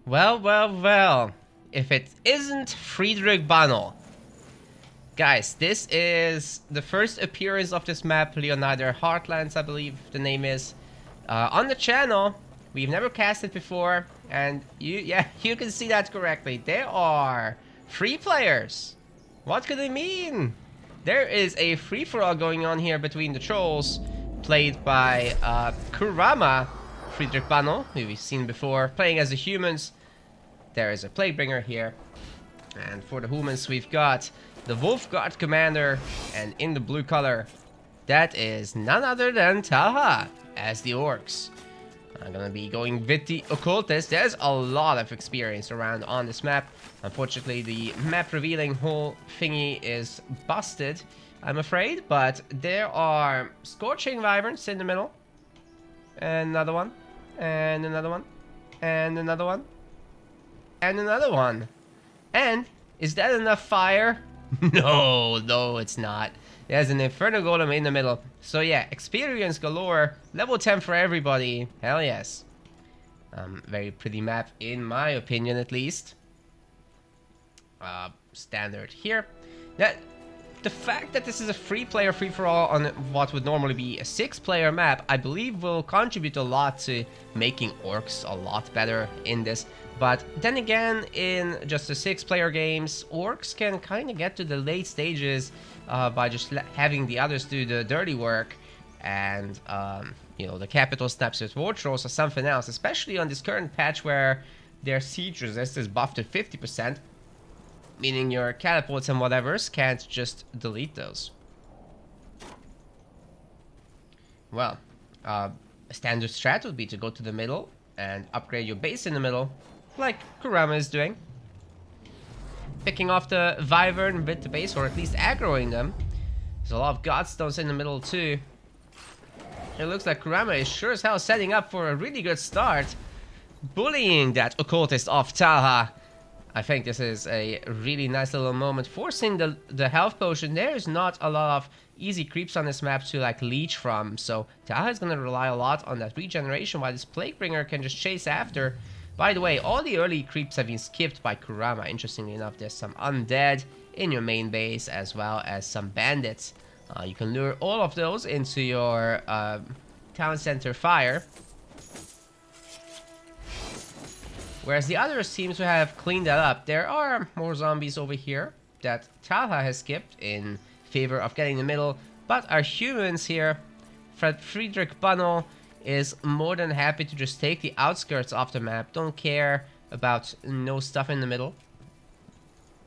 Well, well, well. If it isn't Friedrich Bannel. Guys, this is the first appearance of this map, Leonider Heartlands, I believe the name is. On the channel, we've never cast it before, and you can see that correctly. There are 3 players. What could it mean? There is a free-for-all going on here between the trolls, played by Kurama, Friedrich Bannel, who we've seen before, playing as the humans. There is a Plaguebringer here. And for the humans, we've got the Wolf Guard Commander, and in the blue color, that is none other than Talha as the orcs. I'm gonna be going with the occultist. There's a lot of experience around on this map. Unfortunately, the map revealing whole thingy is busted, I'm afraid, but there are Scorching Wyverns in the middle. And another one. And another one. And another one. And another one. And is that enough fire? No, it's not. There's an Inferno Golem in the middle. So yeah, experience galore. Level 10 for everybody. Hell yes. Very pretty map, in my opinion at least. Standard here. Now, the fact that this is a 3-player free-for-all on what would normally be a 6-player map, I believe will contribute a lot to making orcs a lot better in this. But then again, in just the 6-player games, orcs can kind of get to the late stages by just having the others do the dirty work. And, you know, the capital Snipes with war trolls or something else, especially on this current patch where their siege resist is buffed to 50%. Meaning your catapults and whatevers can't just delete those. Well, a standard strat would be to go to the middle and upgrade your base in the middle, like Kurama is doing. Picking off the Wyvern with the base, or at least aggroing them. There's a lot of Godstones in the middle too. It looks like Kurama is sure as hell setting up for a really good start. Bullying that occultist off Talha. I think this is a really nice little moment, forcing the health potion. There's not a lot of easy creeps on this map to like leech from, so Talha is going to rely a lot on that regeneration, while this Plaguebringer can just chase after. By the way, all the early creeps have been skipped by Kurama. Interestingly enough, there's some undead in your main base, as well as some bandits. You can lure all of those into your town center fire. Whereas the others seem to have cleaned that up. There are more zombies over here that Talha has skipped in favor of getting the middle. But our humans here, Friedrich Bannel, is more than happy to just take the outskirts of the map. Don't care about no stuff in the middle.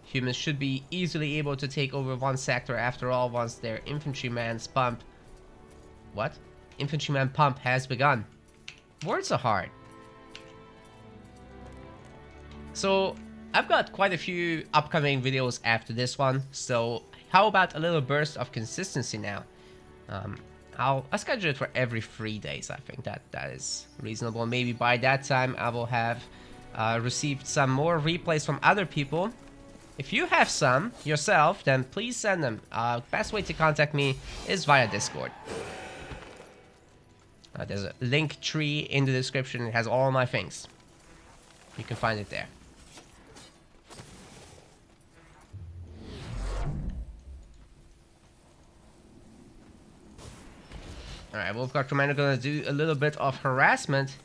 Humans should be easily able to take over one sector after all once their infantryman's pump... What? Infantryman pump has begun. Words are hard. So, I've got quite a few upcoming videos after this one, so how about a little burst of consistency now? I'll schedule it for every 3 days. I think that is reasonable. Maybe by that time I will have received some more replays from other people. If you have some yourself, then please send them. Best way to contact me is via Discord. There's a link tree in the description. It has all my things. You can find it there. Alright, Wolfguard Commander gonna do a little bit of harassment.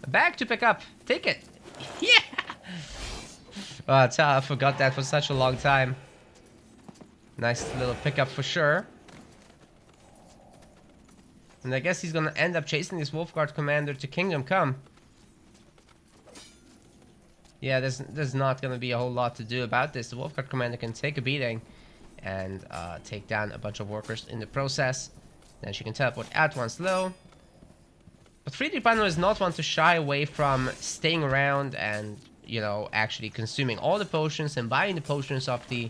A bag to pick up. Take it. Yeah! Oh, I forgot that for such a long time. Nice little pickup for sure. And I guess he's gonna end up chasing this Wolfguard Commander to Kingdom Come. Yeah, there's not gonna be a whole lot to do about this. The Wolfguard Commander can take a beating and take down a bunch of workers in the process. Then she can teleport out once low. But Friedrich Bannel is not one to shy away from staying around and, you know, actually consuming all the potions and buying the potions of the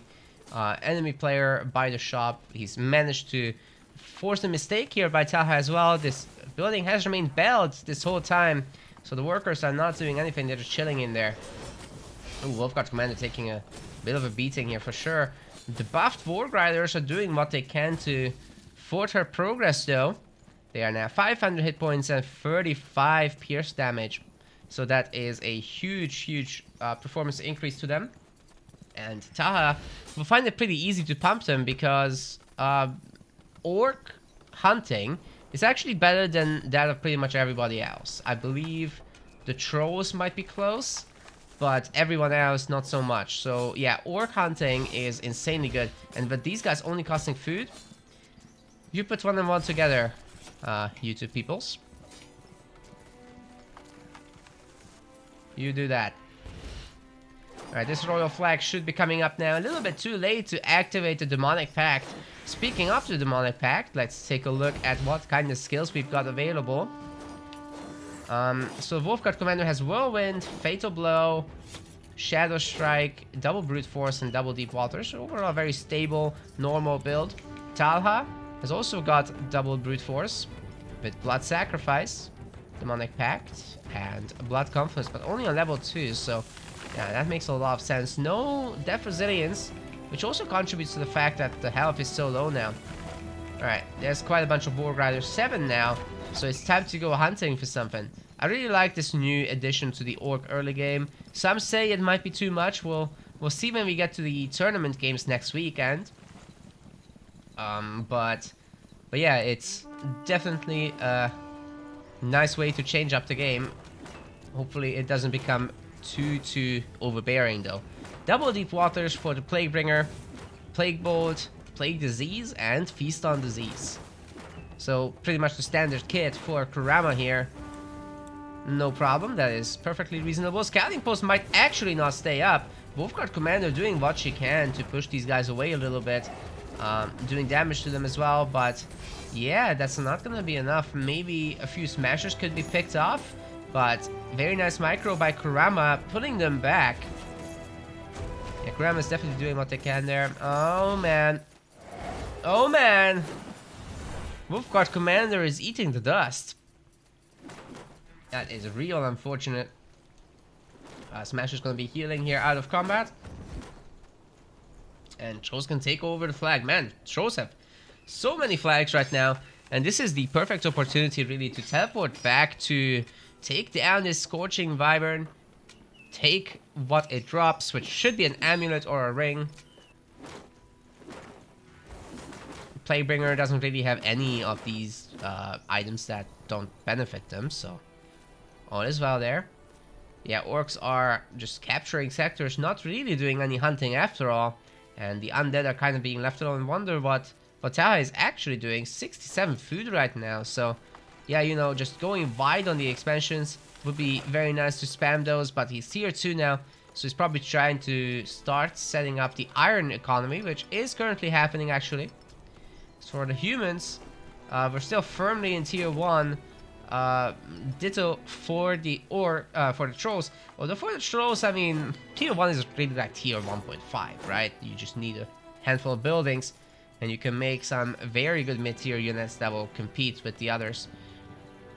enemy player by the shop. He's managed to force the mistake here by Talha as well. This building has remained bailed this whole time, so the workers are not doing anything. They're just chilling in there. Ooh, Wolfguard Commander taking a bit of a beating here for sure. The buffed Warg Riders are doing what they can to thwart her progress though. They are now 500 hit points and 35 pierce damage. So that is a huge performance increase to them. And Taha will find it pretty easy to pump them because orc hunting is actually better than that of pretty much everybody else. I believe the trolls might be close, but everyone else not so much. So yeah, orc hunting is insanely good. And with these guys only costing food, you put one and one together, you two peoples. You do that. Alright, this royal flag should be coming up now. A little bit too late to activate the demonic pact. Speaking of the demonic pact, let's take a look at what kind of skills we've got available. So Wolfguard Commander has Whirlwind, Fatal Blow, Shadow Strike, Double Brute Force, and Double Deep Water. So overall a very stable, normal build. Talha has also got Double Brute Force with Blood Sacrifice, Demonic Pact, and Blood Confluence, but only on level 2, so yeah, that makes a lot of sense. No Death Resilience, which also contributes to the fact that the health is so low now. Alright, there's quite a bunch of Borg Riders, 7 now, so it's time to go hunting for something. I really like this new addition to the Orc early game. Some say it might be too much. We'll see when we get to the tournament games next weekend. But yeah, it's definitely a nice way to change up the game. Hopefully it doesn't become too overbearing though. Double Deep Waters for the Plague Bringer, Plague Bolt, Plague Disease, and Feast on Disease. So pretty much the standard kit for Kurama here. No problem, that is perfectly reasonable. Scouting Post might actually not stay up. Wolfguard Commander doing what she can to push these guys away a little bit. Doing damage to them as well, but yeah, that's not gonna be enough. Maybe a few smashers could be picked off, but very nice micro by Kurama, putting them back. Yeah, Kurama's definitely doing what they can there. Oh man. Oh man. Wolfguard Commander is eating the dust. That is real unfortunate. Smasher's gonna be healing here out of combat. And Trolls can take over the flag. Man, Trolls have so many flags right now. And this is the perfect opportunity really to teleport back to take down this Scorching Wyvern. Take what it drops, which should be an amulet or a ring. Plaguebringer doesn't really have any of these items that don't benefit them, so all is well there. Yeah, orcs are just capturing sectors, not really doing any hunting after all. And the undead are kind of being left alone. Wonder what Taha is actually doing. 67 food right now, so yeah, you know, just going wide on the expansions would be very nice to spam those, but he's tier 2 now, so he's probably trying to start setting up the iron economy, which is currently happening actually. So for the humans, we're still firmly in tier 1. Ditto for the trolls. Although for the trolls, I mean, tier 1 is really like tier 1.5, right? You just need a handful of buildings, and you can make some very good mid-tier units that will compete with the others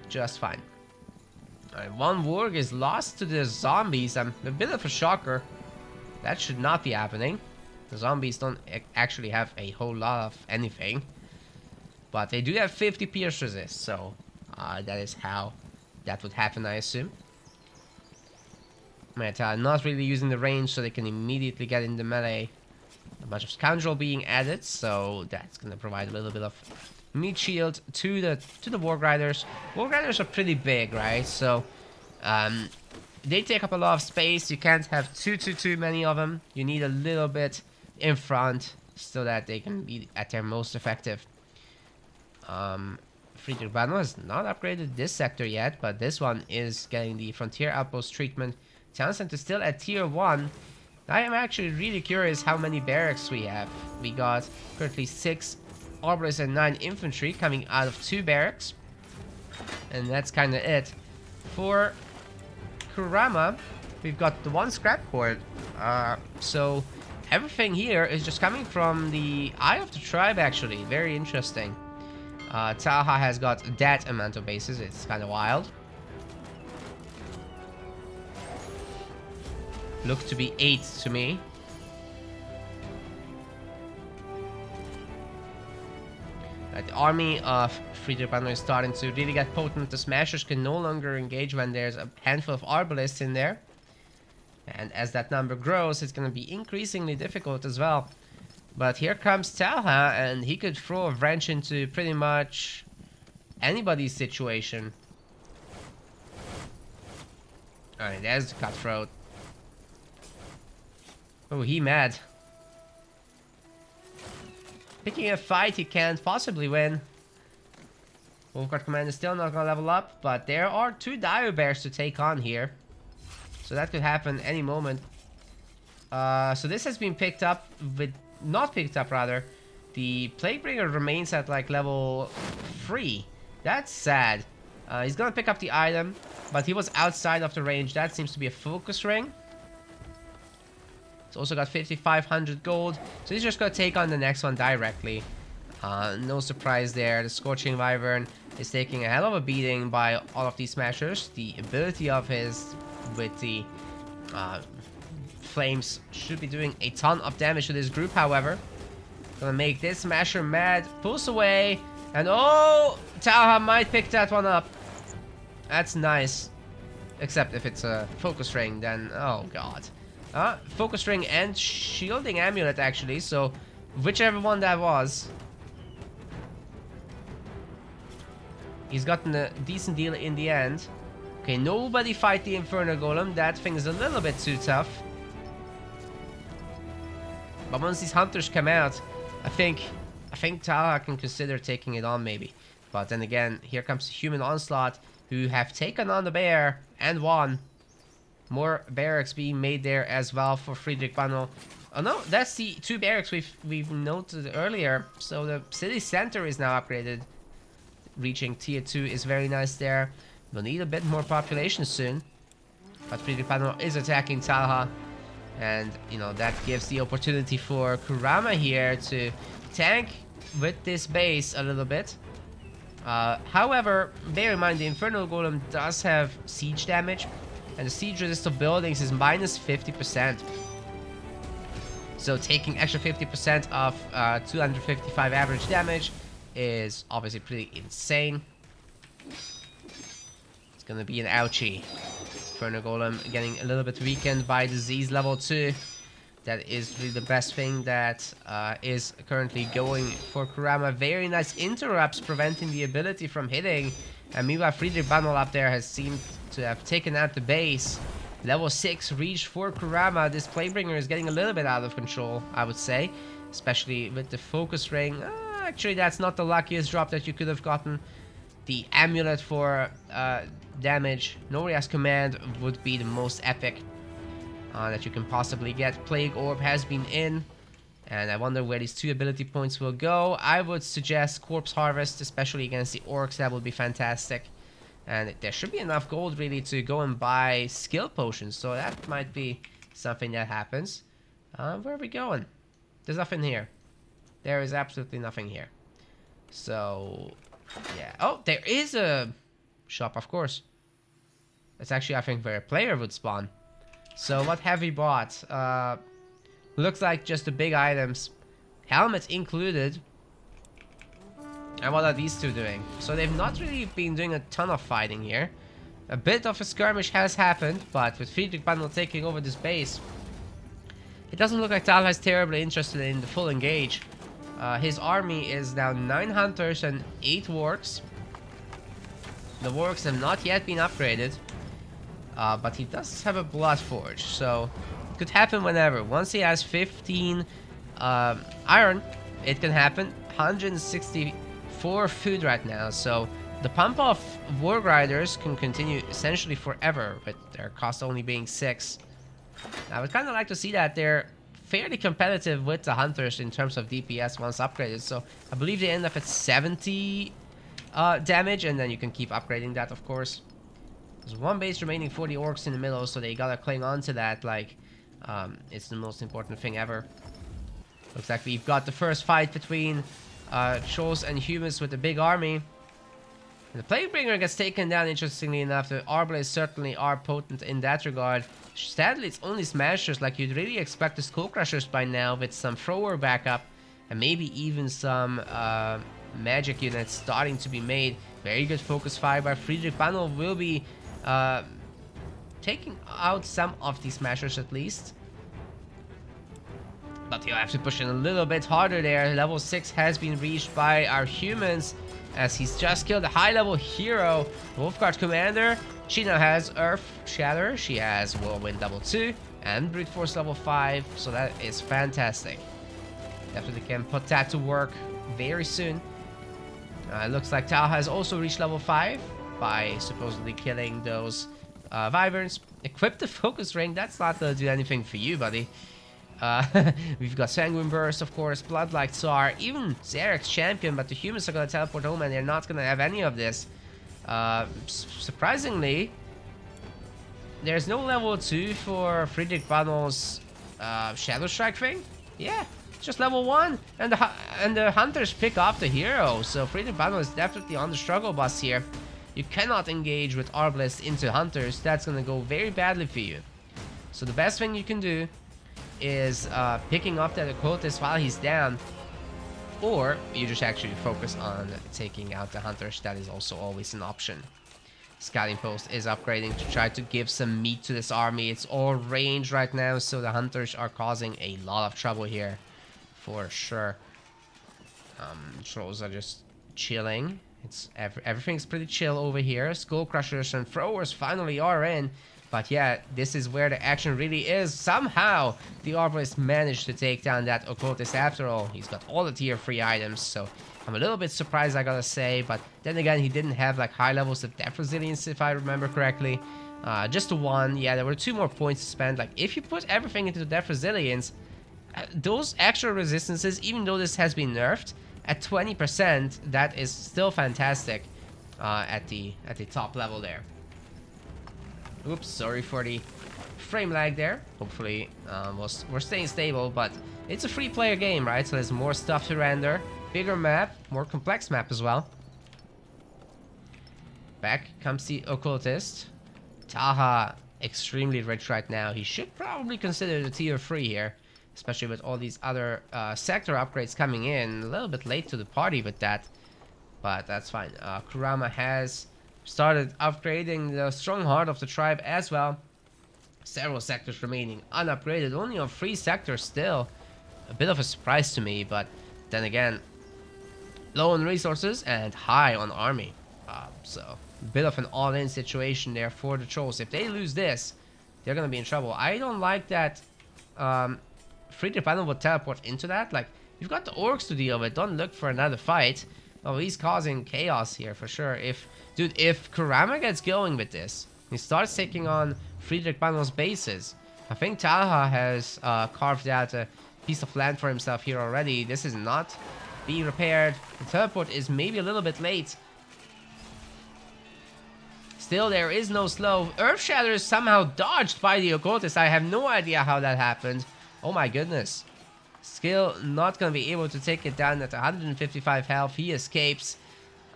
just fine. Alright, one warg is lost to the zombies. I'm a bit of a shocker. That should not be happening. The zombies don't actually have a whole lot of anything, but they do have 50 pierce resist, so that is how that would happen, I assume. Meta not really using the range, so they can immediately get in the melee. A bunch of scoundrel being added, so that's gonna provide a little bit of meat shield to the Warg Riders. Warg Riders are pretty big, right? So they take up a lot of space. You can't have too many of them. You need a little bit in front so that they can be at their most effective. Friedrich Bano has not upgraded this sector yet, but this one is getting the Frontier Outpost treatment. Town Center still at tier 1. I am actually really curious how many barracks we have. We got currently 6 Arborists and 9 infantry coming out of 2 barracks. And that's kind of it. For Kurama, we've got the 1 scrap cord. So everything here is just coming from the Eye of the Tribe, actually. Very interesting. Taha has got that amount of bases. It's kind of wild. Look to be 8 to me. army of Friedrich Banner is starting to really get potent. The Smashers can no longer engage when there's a handful of Arbalists in there. And as that number grows, it's going to be increasingly difficult as well. But here comes Talha, and he could throw a wrench into pretty much anybody's situation. Alright, there's the cutthroat. Oh, he mad. Picking a fight he can't possibly win. Wolfguard Command is still not gonna level up, but there are 2 Dire Bears to take on here. So that could happen any moment. So this has been picked up with... not picked up, rather. The Plaguebringer remains at like level 3. That's sad. He's gonna pick up the item, but he was outside of the range. That seems to be a focus ring. He's also got 5,500 gold. So he's just gonna take on the next one directly. No surprise there. The Scorching Wyvern is taking a hell of a beating by all of these Smashers. The ability of his with the flames should be doing a ton of damage to this group, however. Gonna make this Smasher mad. Pulls away. And oh! Talha might pick that one up. That's nice. Except if it's a focus ring, then... oh god. Focus ring and shielding amulet, actually. So, whichever one that was. He's gotten a decent deal in the end. Okay, nobody fight the Inferno Golem. That thing is a little bit too tough. But once these hunters come out, I think Talha can consider taking it on, maybe. But then again, here comes Human Onslaught, who have taken on the bear and won. More barracks being made there as well for Friedrich Banner. Oh no, that's the 2 barracks we've noted earlier. So the city center is now upgraded. Reaching tier 2 is very nice there. We'll need a bit more population soon. But Friedrich Banner is attacking Talha. And, you know, that gives the opportunity for Kurama here to tank with this base a little bit. However, bear in mind the Inferno Golem does have siege damage. And the siege resist of buildings is minus 50%. So taking extra 50% of 255 average damage is obviously pretty insane. It's gonna be an ouchie. Inferno Golem getting a little bit weakened by disease level 2. That is really the best thing that is currently going for Kurama. Very nice interrupts preventing the ability from hitting. And meanwhile, Friedrich Banner up there has seemed to have taken out the base. Level 6 reach for Kurama. This Playbringer is getting a little bit out of control, I would say. Especially with the focus ring. Actually, that's not the luckiest drop that you could have gotten. The amulet for damage. Noria's command would be the most epic that you can possibly get. Plague Orb has been in. And I wonder where these 2 ability points will go. I would suggest Corpse Harvest, especially against the Orcs. That would be fantastic. And there should be enough gold, really, to go and buy skill potions. So that might be something that happens. Where are we going? There's nothing here. There is absolutely nothing here. So, yeah. Oh, there is a shop, of course. That's actually, I think, where a player would spawn. So what have we bought? Looks like just the big items. Helmets included. And what are these 2 doing? So they've not really been doing a ton of fighting here. A bit of a skirmish has happened, but with Friedrich Banner taking over this base, it doesn't look like Talha is terribly interested in the full engage. His army is now 9 hunters and 8 wargs. The wargs have not yet been upgraded. But he does have a blood forge, so it could happen whenever. Once he has 15 iron, it can happen. 164 food right now, so the pump of Warg Riders can continue essentially forever, with their cost only being 6. I would kind of like to see that. They're fairly competitive with the Hunters in terms of DPS once upgraded, so I believe they end up at 70 damage, and then you can keep upgrading that, of course. There's 1 base remaining for the Orcs in the middle, so they gotta cling on to that like it's the most important thing ever. Looks like we've got the first fight between Trolls and Humans with the big army. And the Plaguebringer gets taken down, interestingly enough. The Arbalists certainly are potent in that regard. Sadly, it's only Smashers. Like, you'd really expect the Skull Crushers by now with some thrower backup. And maybe even some magic units starting to be made. Very good focus fire by Friedrich Bannel will be taking out some of these smashers at least. But you have to push in a little bit harder there. Level 6 has been reached by our humans as he's just killed a high-level hero. Wolfguard Commander, she now has Earth Shatter, she has Whirlwind level 2, and Brute Force level 5, so that is fantastic. Definitely can put that to work very soon. It looks like Taha has also reached level 5 by supposedly killing those Wyverns. Equip the Focus Ring, that's not gonna do anything for you, buddy. We've got Sanguine Burst, of course, Bloodlike Tsar, even Zarek's Champion, but the humans are gonna teleport home and they're not gonna have any of this. Surprisingly, there's no level 2 for Friedrich Bannel's Shadow Strike thing. Yeah, it's just level 1, and the hunters pick off the hero, so Friedrich Bannel is definitely on the struggle bus here. You cannot engage with Arbalest into hunters, that's gonna go very badly for you. So the best thing you can do is picking off that occultist while he's down, or you just actually focus on taking out the hunters. That is also always an option. Scouting post is upgrading to try to give some meat to this army. It's all range right now, so the hunters are causing a lot of trouble here for sure. Trolls are just chilling. Everything's pretty chill over here. Skull Crushers and Throwers finally are in. But yeah, this is where the action really is. Somehow, the Arbalest managed to take down that Occultist after all. He's got all the tier 3 items, so I'm a little bit surprised, I gotta say. But then again, he didn't have like high levels of Death Resilience, if I remember correctly. Just the one. Yeah, there were 2 more points to spend. Like, if you put everything into Death Resilience, those extra resistances, even though this has been nerfed, at 20%, that is still fantastic at the top level there. Oops, sorry for the frame lag there. Hopefully, we're staying stable, but it's a free player game, right? So there's more stuff to render. Bigger map, more complex map as well. Back comes the Occultist. Taha, extremely rich right now. He should probably consider the tier 3 here, especially with all these other sector upgrades coming in. A little bit late to the party with that, but that's fine. Kurama has started upgrading the strong heart of the tribe as well. Several sectors remaining unupgraded, only on 3 sectors still. A bit of a surprise to me, but then again, low on resources and high on army. So a bit of an all-in situation there for the trolls. If they lose this, they're gonna be in trouble. I don't like that Friedrich Bannel would teleport into that. Like, you've got the orcs to deal with, don't look for another fight. Oh, he's causing chaos here for sure. If Kurama gets going with this, he starts taking on Friedrich Bannel's bases. I think Taha has carved out a piece of land for himself here already. This is not being repaired. The teleport is maybe a little bit late. Still, there is no slow. Earth Shatter is somehow dodged by the Occultist. I have no idea how that happened. Oh my goodness. Still not going to be able to take it down at 155 health. He escapes.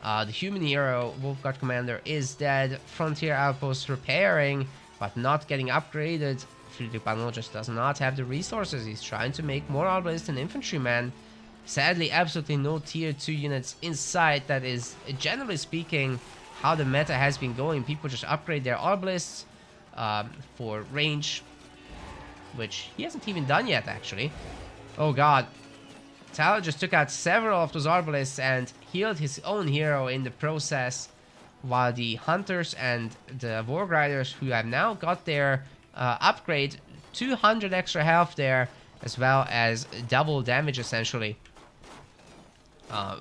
The human hero, Wolfguard Commander, is dead. Frontier Outpost repairing, but not getting upgraded. Friedrich Bannel just does not have the resources. He's trying to make more Arbalest and Infantryman. Sadly, absolutely no tier 2 units in sight. That is, generally speaking, how the meta has been going. People just upgrade their Arbalists for range, which he hasn't even done yet, actually. Oh god. Tal just took out several of those Arbalists and healed his own hero in the process, while the Hunters and the Warg Riders, who have now got their upgrade, 200 extra health there, as well as double damage essentially.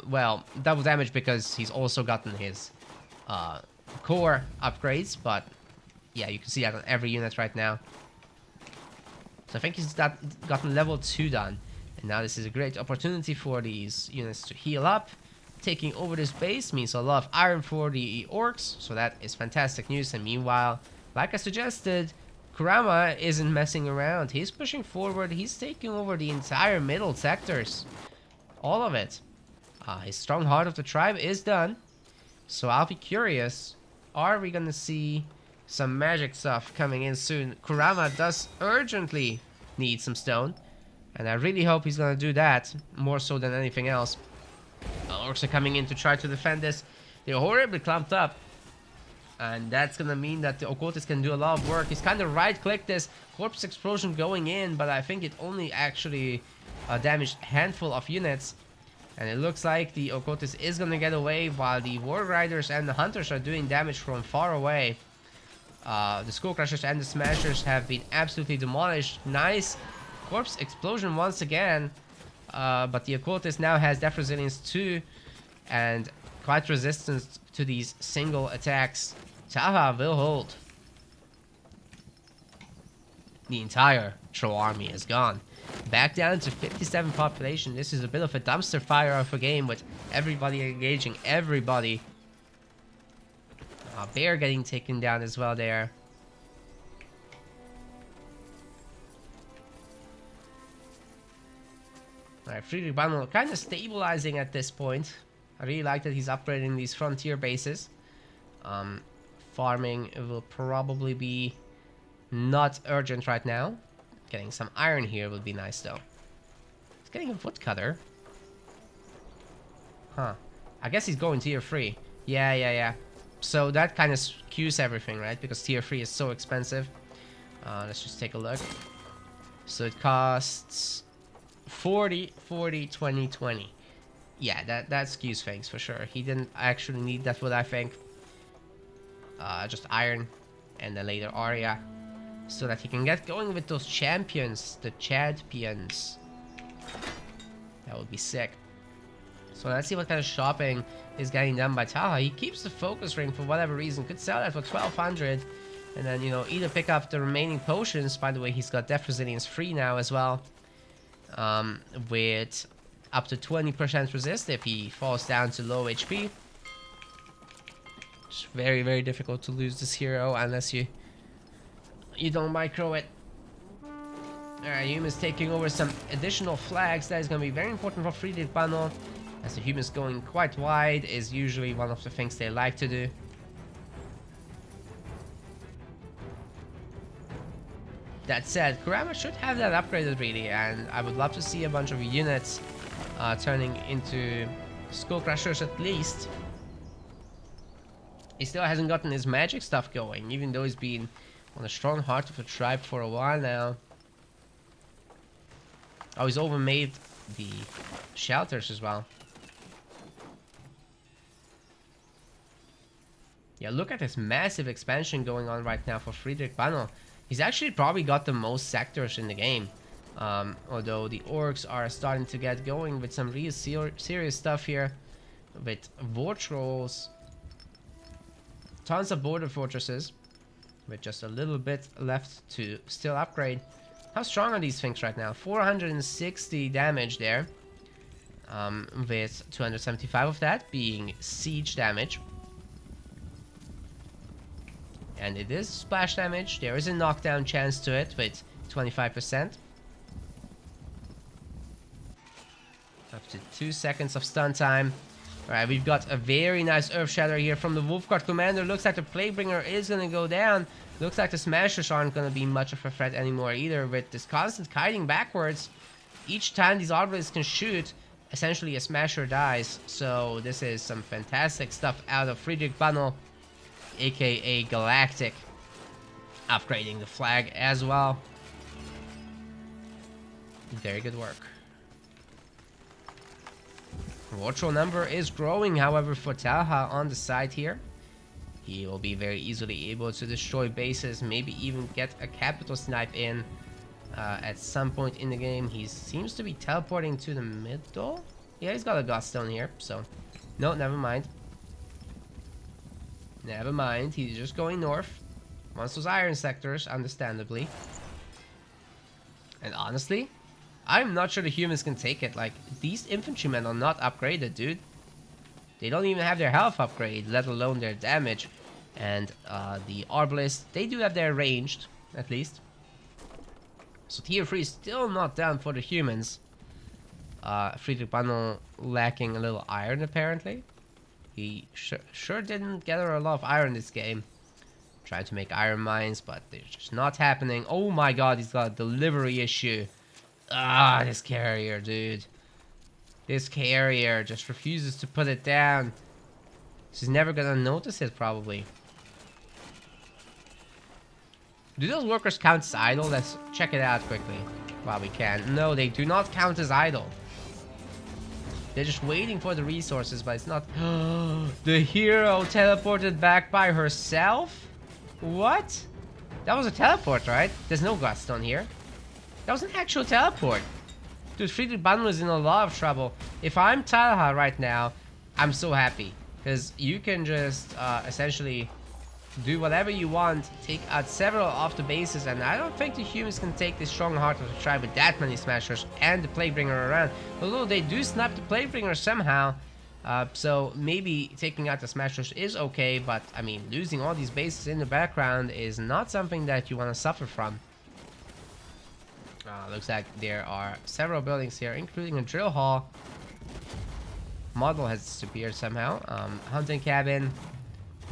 Well, double damage because he's also gotten his core upgrades, but yeah, you can see that on every unit right now. So I think he's gotten level 2 done. And now this is a great opportunity for these units to heal up. Taking over this base means a lot of iron for the orcs, so that is fantastic news. And meanwhile, like I suggested, Kurama isn't messing around. He's pushing forward. He's taking over the entire middle sectors. All of it. His strong heart of the tribe is done. So I'll be curious, are we gonna see some magic stuff coming in soon? Kurama does urgently need some stone, and I really hope he's gonna do that, more so than anything else. Orcs are coming in to try to defend this. They're horribly clumped up. And that's gonna mean that the Occultist can do a lot of work. He's kind of right-clicked this Corpse Explosion going in, but I think it only actually damaged a handful of units. And it looks like the Occultist is gonna get away while the War Riders and the Hunters are doing damage from far away. The Skull Crushers and the Smashers have been absolutely demolished. Nice Corpse Explosion once again. But the Occultist now has Death Resilience 2 and quite resistant to these single attacks. Taha will hold. The entire Troll army is gone. Back down to 57 population. This is a bit of a dumpster fire of a game with everybody engaging everybody. Bear getting taken down as well there. Alright, Friedrich Bannel kind of stabilizing at this point. I really like that he's upgrading these frontier bases. Farming will probably be not urgent right now. Getting some iron here would be nice though. He's getting a woodcutter. Huh. I guess he's going tier 3. Yeah. So that kind of skews everything, right? Because tier 3 is so expensive. Let's just take a look. So it costs 40, 40, 20, 20. Yeah, that skews things for sure. He didn't actually need that wood, I think. Just iron and then later Aria. So that he can get going with those champions. The champions. That would be sick. So let's see what kind of shopping is getting done by Taha. He keeps the focus ring for whatever reason. Could sell that for 1200. And then, you know, either pick up the remaining potions. By the way, he's got Death Resilience 3 now as well. With up to 20% resist if he falls down to low HP. It's very, very difficult to lose this hero unless you don't micro it. Alright, humans taking over some additional flags. That is going to be very important for Friedrich Bannel, as the humans going quite wide is usually one of the things they like to do. That said, Kurama should have that upgraded really, and I would love to see a bunch of units turning into Skull Crushers at least. He still hasn't gotten his magic stuff going, even though he's been on the strong heart of the tribe for a while now. Oh, he's overmade the shelters as well. Yeah, look at this massive expansion going on right now for Friedrich Bannel. He's actually probably got the most sectors in the game. Although the orcs are starting to get going with some real serious stuff here. With war trolls. Tons of border fortresses. With just a little bit left to still upgrade. How strong are these things right now? 460 damage there. With 275 of that being siege damage. And it is splash damage. There is a knockdown chance to it with 25%. Up to 2 seconds of stun time. Alright, we've got a very nice Earth Shatter here from the Wolfguard Commander. Looks like the Plaguebringer is going to go down. Looks like the Smashers aren't going to be much of a threat anymore either. With this constant kiting backwards, each time these Orbalists can shoot, essentially a Smasher dies. So this is some fantastic stuff out of Friedrich Bannel, aka Galactic, upgrading the flag as well. Very good work. War Troll number is growing, however, for Taha on the side here. He will be very easily able to destroy bases, maybe even get a capital snipe in at some point in the game. He seems to be teleporting to the middle. Yeah, he's got a Godstone here, so no, never mind. Never mind, he's just going north. Wants those iron sectors, understandably. And honestly, I'm not sure the humans can take it. Like, these infantrymen are not upgraded, dude. They don't even have their health upgrade, let alone their damage. And the Arbalists, they do have their ranged, at least. So tier 3 is still not down for the humans. Friedrich Bannel lacking a little iron, apparently. He sure didn't gather a lot of iron this game. Trying to make iron mines, but they're just not happening. Oh my god, he's got a delivery issue. Ah, this carrier, dude. This carrier just refuses to put it down. She's never gonna notice it, probably. Do those workers count as idle? Let's check it out quickly while we can. No, they do not count as idle. They're just waiting for the resources, but it's not. The hero teleported back by herself? What? That was a teleport, right? There's no Godstone here. That was an actual teleport. Dude, Friedrich Bandel is in a lot of trouble. If I'm Talha right now, I'm so happy. Because you can just essentially do whatever you want, take out several of the bases, and I don't think the humans can take this strong heart of the tribe with that many smashers and the Plaguebringer around. Although they do snipe the Plaguebringer somehow, so maybe taking out the smashers is okay, but I mean, losing all these bases in the background is not something that you want to suffer from. Looks like there are several buildings here, including a drill hall. Model has disappeared somehow. Hunting cabin,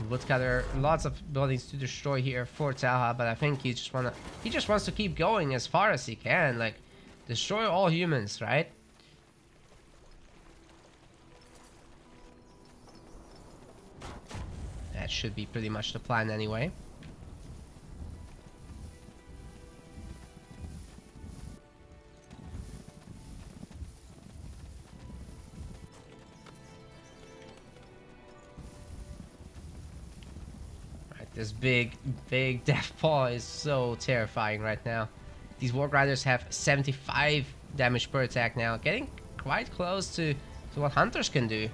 woodcutter, lots of buildings to destroy here for Talha, but I think he just wants to keep going as far as he can, like destroy all humans, right? That should be pretty much the plan anyway. This big death paw is so terrifying right now. These Warg Riders have 75 damage per attack now, getting quite close to what Hunters can do.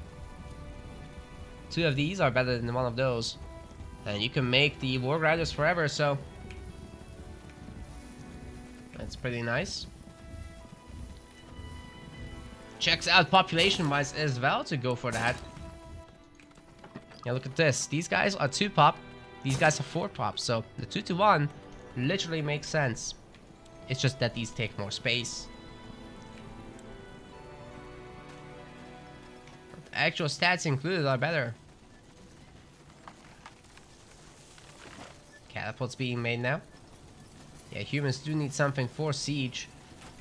2 of these are better than one of those. And you can make the Warg Riders forever, so that's pretty nice. Checks out population-wise as well to go for that. Yeah, look at this. These guys are 2 pop. These guys are 4 pop, so the 2-to-1 literally makes sense. It's just that these take more space. But the actual stats included are better. Catapults being made now. Yeah, humans do need something for siege.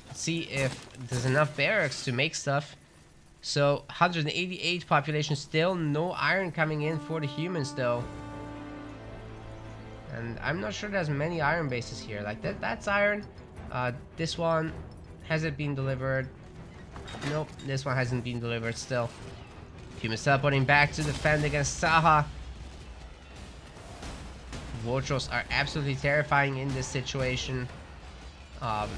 Let's see if there's enough barracks to make stuff. So 188 population still, no iron coming in for the humans though. And I'm not sure there's many iron bases here. Like that's iron. This one hasn't been delivered. Nope, this one hasn't been delivered still. Humans teleporting back to defend against Talha. Wartrolls are absolutely terrifying in this situation.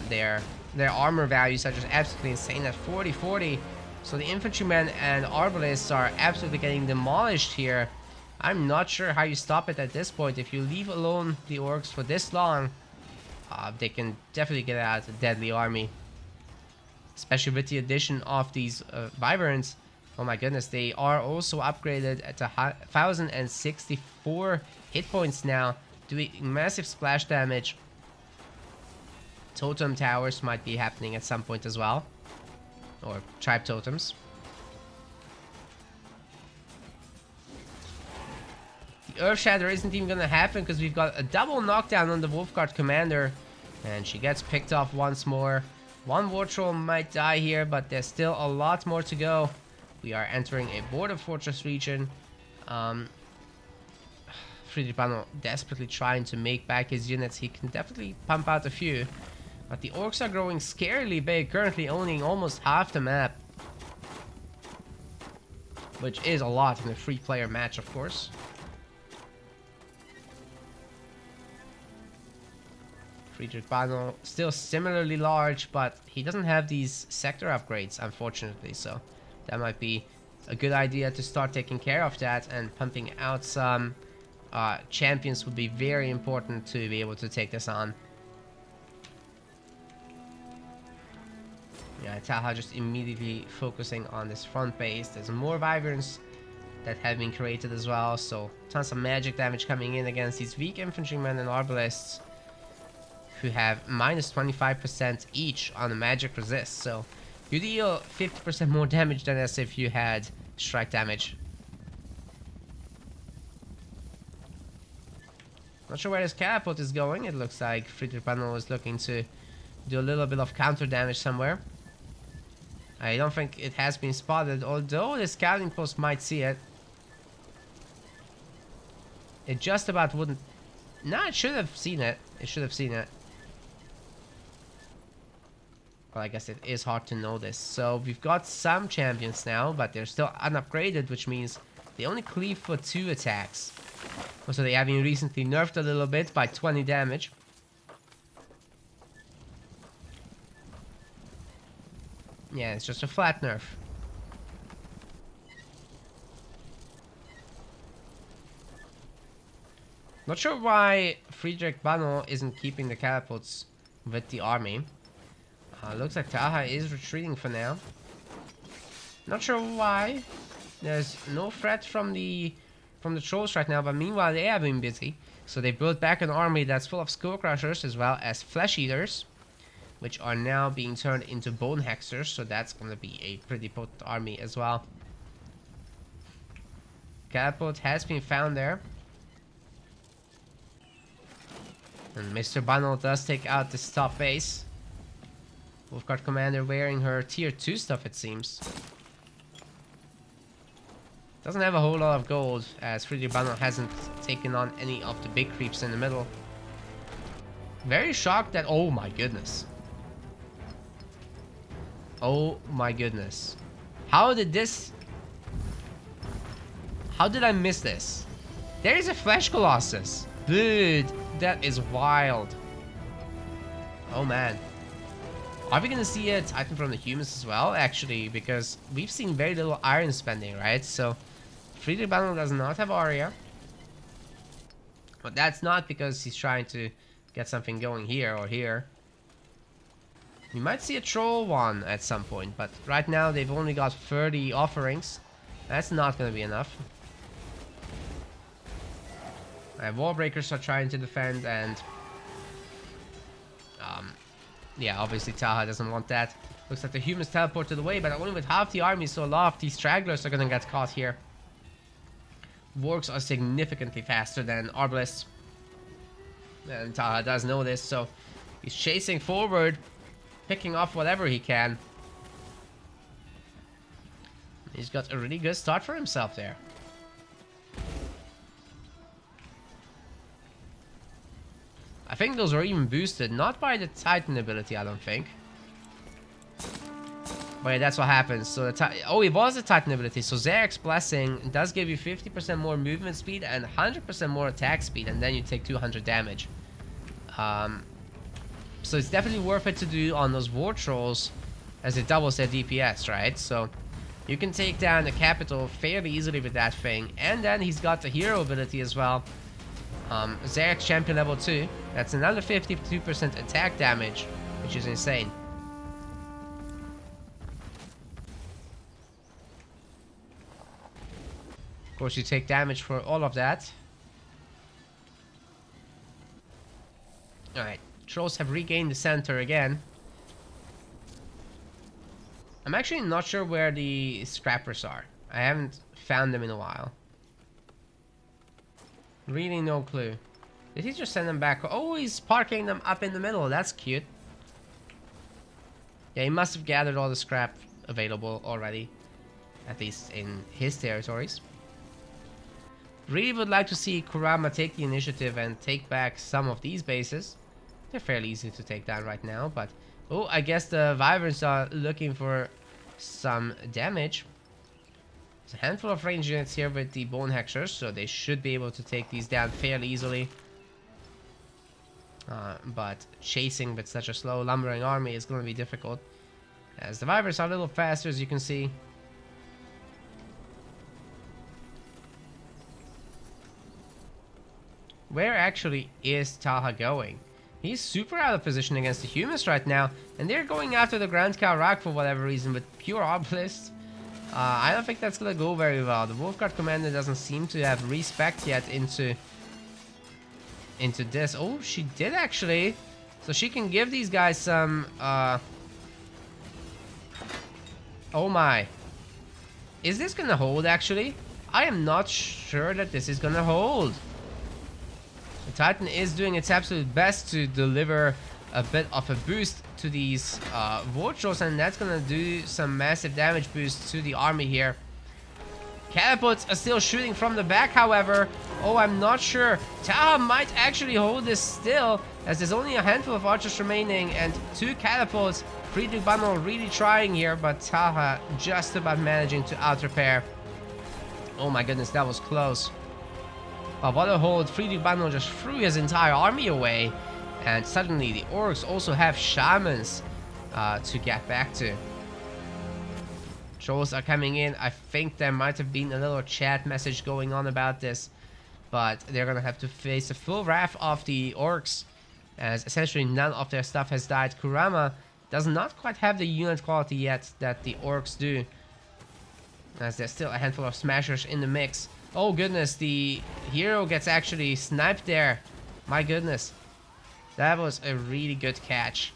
Their armor values are just absolutely insane at 40-40. So the infantrymen and arbalists are absolutely getting demolished here. I'm not sure how you stop it at this point. If you leave alone the orcs for this long, they can definitely get out a deadly army. Especially with the addition of these wyverns. Oh my goodness, they are also upgraded at 1064 hit points now, doing massive splash damage. Totem towers might be happening at some point as well. Or tribe totems. Earth Shatter isn't even gonna happen because we've got a double knockdown on the Wolfguard commander, and she gets picked off once more. One War Troll might die here, but there's still a lot more to go. We are entering a border fortress region. Friedrich Bandel desperately trying to make back his units. He can definitely pump out a few, but the orcs are growing scarily big, currently owning almost half the map, which is a lot in a free player match, of course. Friedrich Bandel still similarly large, but he doesn't have these sector upgrades, unfortunately, so that might be a good idea to start taking care of that, and pumping out some champions would be very important to be able to take this on. Yeah, Talha just immediately focusing on this front base. There's more wyverns that have been created as well, so tons of magic damage coming in against these weak infantrymen and arbalists, who have minus 25% each on the magic resist, so you deal 50% more damage than as if you had strike damage. Not sure where this catapult is going. It looks like Friedrich Bandel was looking to do a little bit of counter damage somewhere. I don't think it has been spotted, although the scouting post might see it. It just about wouldn't... No, it should have seen it. It should have seen it. Well, I guess it is hard to know this. So we've got some champions now, but they're still unupgraded, which means they only cleave for 2 attacks. Also, they have been recently nerfed a little bit by 20 damage. Yeah, it's just a flat nerf. Not sure why Friedrich Banno isn't keeping the catapults with the army. Looks like Taha is retreating for now. Not sure why. There's no threat from the trolls right now, but meanwhile they have been busy. So they built back an army that's full of skull crushers as well as flesh eaters, which are now being turned into bone hexers. So that's gonna be a pretty potent army as well. Catapult has been found there. And Mr. Banno does take out this top base. We've got Commander wearing her tier 2 stuff, it seems. Doesn't have a whole lot of gold, as Friedrich Banno hasn't taken on any of the big creeps in the middle. Very shocked that... Oh my goodness. Oh my goodness. How did this... How did I miss this? There is a Flesh Colossus. Dude, that is wild. Oh man. Are we gonna see a Titan from the humans as well, actually? Because we've seen very little iron spending, right? So, Friedrich Banno does not have Aria. But that's not because he's trying to get something going here or here. We might see a troll one at some point, but right now they've only got 30 offerings. That's not gonna be enough. Wallbreakers are trying to defend, and yeah, obviously Taha doesn't want that. Looks like the humans teleported away, but only with half the army, so a lot of these stragglers are gonna get caught here. Wargs are significantly faster than Arbalists, and Taha does know this, so he's chasing forward, picking off whatever he can. He's got a really good start for himself there. I think those are even boosted, not by the Titan ability, I don't think. But yeah, that's what happens. So oh, it was a Titan ability. So Zarek's Blessing does give you 50% more movement speed and 100% more attack speed, and then you take 200 damage. So it's definitely worth it to do on those war trolls, as it doubles their DPS, right? So you can take down the capital fairly easily with that thing, and then he's got the hero ability as well. Zarek's champion level 2. That's another 52% attack damage, which is insane. Of course, you take damage for all of that. Alright, trolls have regained the center again. I'm actually not sure where the scrappers are. I haven't found them in a while. Really no clue. Did he just send them back? Oh, he's parking them up in the middle. That's cute. Yeah, he must have gathered all the scrap available already. At least in his territories. Really would like to see Kurama take the initiative and take back some of these bases. They're fairly easy to take down right now, but... Oh, I guess the Wyverns are looking for some damage. There's a handful of range units here with the Bone Hexers, so they should be able to take these down fairly easily. But chasing with such a slow lumbering army is going to be difficult, as the Wyverns are a little faster, as you can see. Where actually is Taha going? He's super out of position against the humans right now, and they're going after the Grand Karak for whatever reason with pure Obelisks. I don't think that's gonna go very well. The Wolfguard commander doesn't seem to have respec yet into this. Oh, she did actually. So she can give these guys some oh my. Is this gonna hold actually? I am not sure that this is gonna hold. The Titan is doing its absolute best to deliver a bit of a boost to these Vultures, and that's gonna do some massive damage boost to the army here. Catapults are still shooting from the back, however. Oh, I'm not sure. Taha might actually hold this still, as there's only a handful of archers remaining and 2 catapults. Friedrich Bannel really trying here, but Taha just about managing to out-repair. Oh my goodness, that was close. But what a hold. Friedrich Bannel just threw his entire army away. And suddenly the orcs also have shamans to get back to. Trolls are coming in. I think there might have been a little chat message going on about this, but they're gonna have to face the full wrath of the orcs, as essentially none of their stuff has died. Kurama does not quite have the unit quality yet that the orcs do, as there's still a handful of smashers in the mix. Oh goodness, the hero gets actually sniped there. My goodness, that was a really good catch.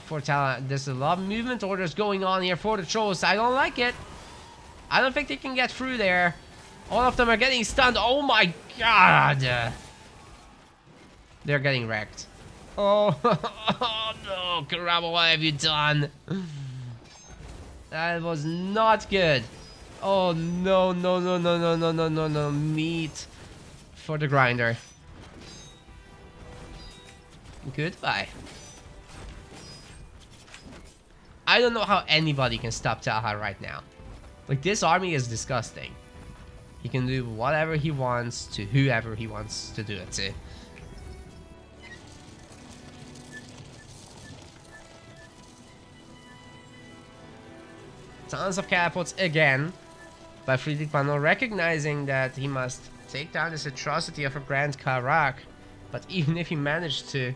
For talent, there's a lot of movement orders going on here for the trolls. I don't like it. I don't think they can get through there. All of them are getting stunned. Oh my god. They're getting wrecked. Oh, oh no, Kurama, what have you done? That was not good. Oh no, no, no, no, no, no, no, no, no. Meat for the grinder. Goodbye. I don't know how anybody can stop Taha right now. Like, this army is disgusting. He can do whatever he wants to whoever he wants to do it to. Tons of catapults again. By Friedrich Bannel, recognizing that he must take down this atrocity of a Grand Karak. But even if he managed to,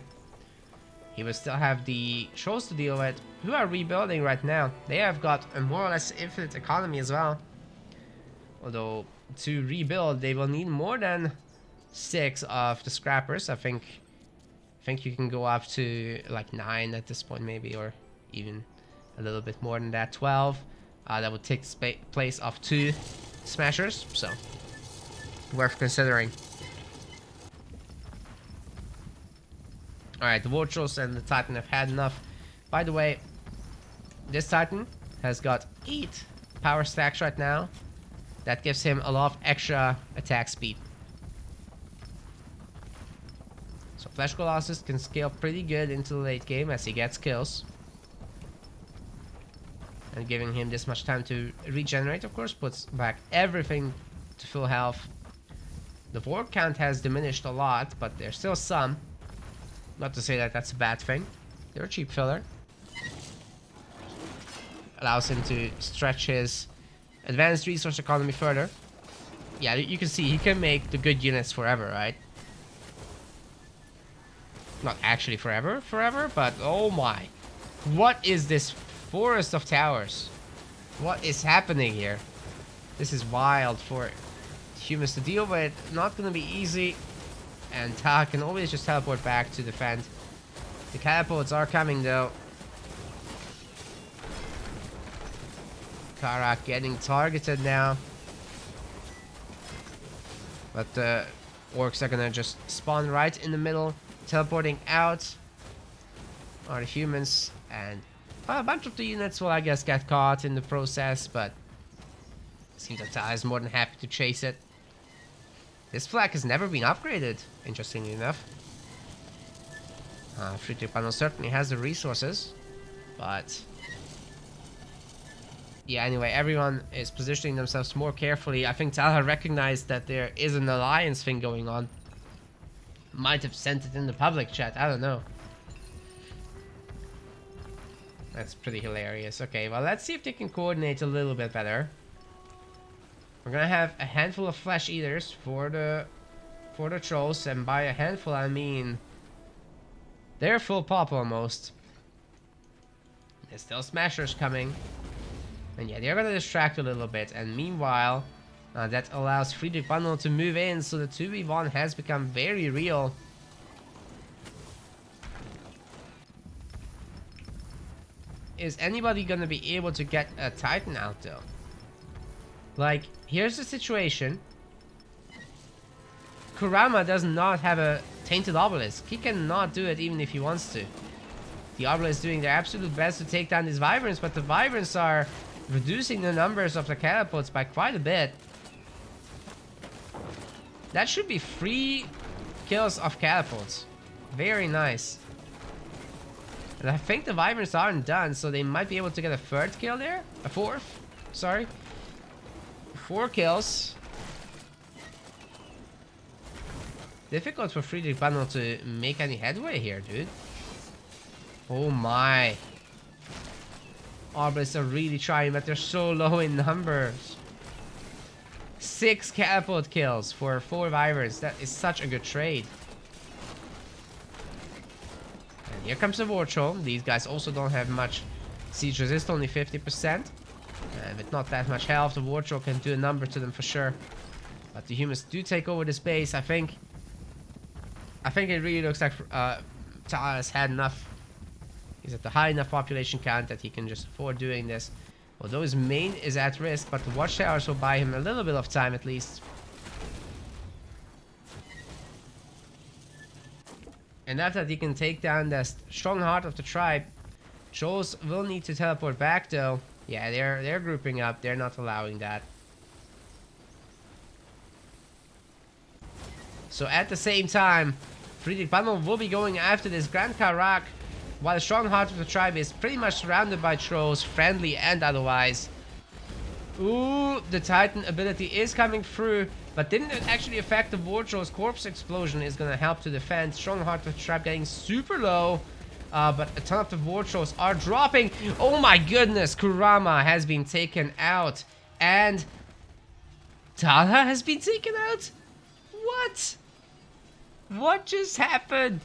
he will still have the trolls to deal with, who are rebuilding right now. They have got a more or less infinite economy as well. Although, to rebuild, they will need more than 6 of the scrappers. I think you can go up to like 9 at this point, maybe, or even a little bit more than that. 12. That would take the place of 2 smashers, so worth considering. Alright, the Vultures and the Titan have had enough. By the way, this Titan has got 8 power stacks right now. That gives him a lot of extra attack speed. So Flesh Colossus can scale pretty good into the late game as he gets kills. And giving him this much time to regenerate, of course, puts back everything to full health. The ward count has diminished a lot, but there's still some. Not to say that that's a bad thing. They're a cheap filler. Allows him to stretch his advanced resource economy further. Yeah, you can see he can make the good units forever, right? Not actually forever, but oh my. What is this forest of towers? What is happening here? This is wild for humans to deal with. Not gonna be easy. And Ta can always just teleport back to defend. The catapults are coming though. Karak getting targeted now. But the orcs are gonna just spawn right in the middle. Teleporting out are the humans. And a bunch of the units will, I guess, get caught in the process. But it seems that Ta is more than happy to chase it. This flag has never been upgraded, interestingly enough. Friedrich Bannel certainly has the resources, but yeah, anyway, everyone is positioning themselves more carefully. I think Talha recognized that there is an alliance thing going on. Might have sent it in the public chat, I don't know. That's pretty hilarious. Okay, well, let's see if they can coordinate a little bit better. We're gonna have a handful of flesh eaters for the trolls, and by a handful I mean they're full pop almost. There's still smashers coming, and yeah, they're gonna distract a little bit. And meanwhile, that allows Friedrich Bannel to move in, so the 2v1 has become very real. Is anybody gonna be able to get a Titan out though? Like, here's the situation. Kurama does not have a Tainted Obelisk. He cannot do it even if he wants to. The Arbor is doing their absolute best to take down these Wyverns, but the Wyverns are reducing the numbers of the catapults by quite a bit. That should be 3 kills of catapults. Very nice. And I think the Wyverns aren't done, so they might be able to get a 3rd kill there. A 4th, sorry. 4 kills. Difficult for Friedrich Bundle to make any headway here, dude. Oh my. Arbalists are really trying, but they're so low in numbers. 6 catapult kills for 4 Wyverns. That is such a good trade. And here comes the War Troll. These guys also don't have much siege resist, only 50%. And with not that much health, the War Troll can do a number to them for sure. But the humans do take over this base. I think it really looks like Tala has had enough. He's at the high enough population count that he can just afford doing this. Although his main is at risk, but the watchtowers will buy him a little bit of time at least. And after that he can take down the strong heart of the tribe. Trolls will need to teleport back though. Yeah, they're grouping up. They're not allowing that. So at the same time, Friedrich Bundle will be going after this Grand Karak, while the strong heart of the tribe is pretty much surrounded by trolls, friendly and otherwise. Ooh, the Titan ability is coming through, but didn't actually affect the War Troll's corpse explosion. Is gonna help to defend. Strong heart of the tribe getting super low, but a ton of the War Trolls are dropping. Oh my goodness, Kurama has been taken out, and Tala has been taken out? What? What just happened?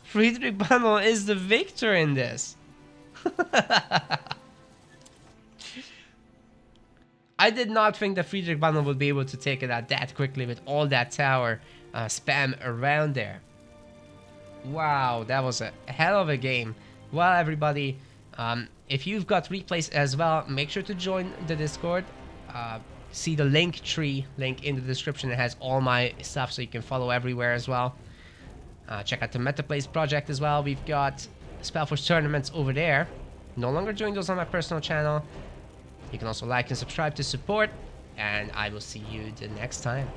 Friedrich Bundle is the victor in this. I did not think that Friedrich Bundle would be able to take it out that quickly with all that tower spam around there. Wow, that was a hell of a game. Well, everybody, if you've got replays as well, make sure to join the Discord. See the link tree link in the description. It has all my stuff so you can follow everywhere as well. Check out the MetaPlays project as well. We've got SpellForce tournaments over there. No longer doing those on my personal channel. You can also like and subscribe to support. And I will see you the next time.